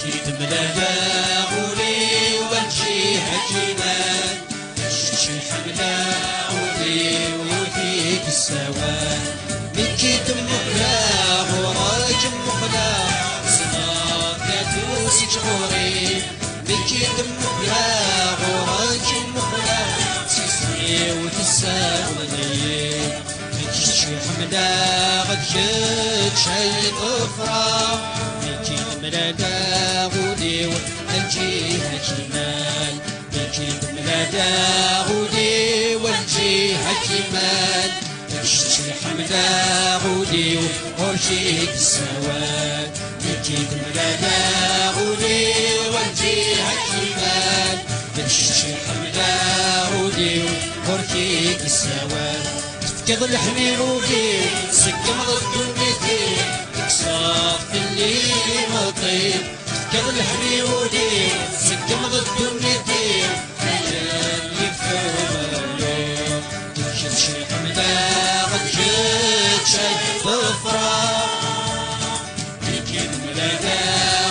أكيد ملالا غولي والجهة جنان شي حملة غولي وفيك السوان مكي دمك لا غراج مقلا صناط لا توسي جغوري مكي دمك لا غراج مقلا سيسمي وتساوني شي حملة غد جد شي طفرة مكي ملالا غولي والجهة جمال مكي ملالا غولي والجهة جمال شي حملة غولي وورشيك السواد مكي ملالا غولي والجهة جمال شي حملة غولي وورشيك السواد كذا الحمير وفيه سكم ضد المثيل تكسر في الليل مطيب كذا الحمير وفيه سكم ضد المثيل رجال يفهم اليوم تكشف شي حمدا قد جد شي ظفرة يجيب ملادا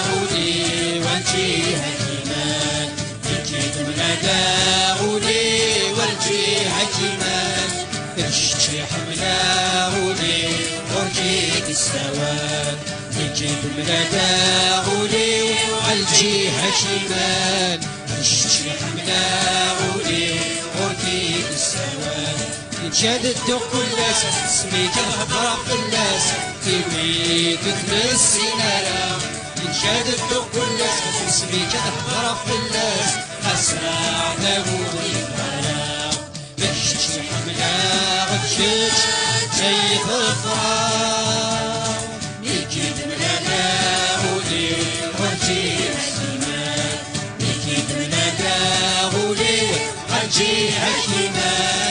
غولي والجهة جمال يجيب ملادا غولي والجهة جمال شي حملة غولي ورجيك السواد يجيب ملادا غولي وعالجيها شمال شي حملة غولي ورجيك السواد يتشاد الدق واللاس سميك الخضرا في اللاس تيوي تتمس نارا يتشاد الدق واللاس سميك الخضرا في اللاس أسرع ذاولي شي حملة غتشج جاي ظفرة يجيب ملادا غولي ورجيها شمال يجيب ملادا غولي ورجيها شمال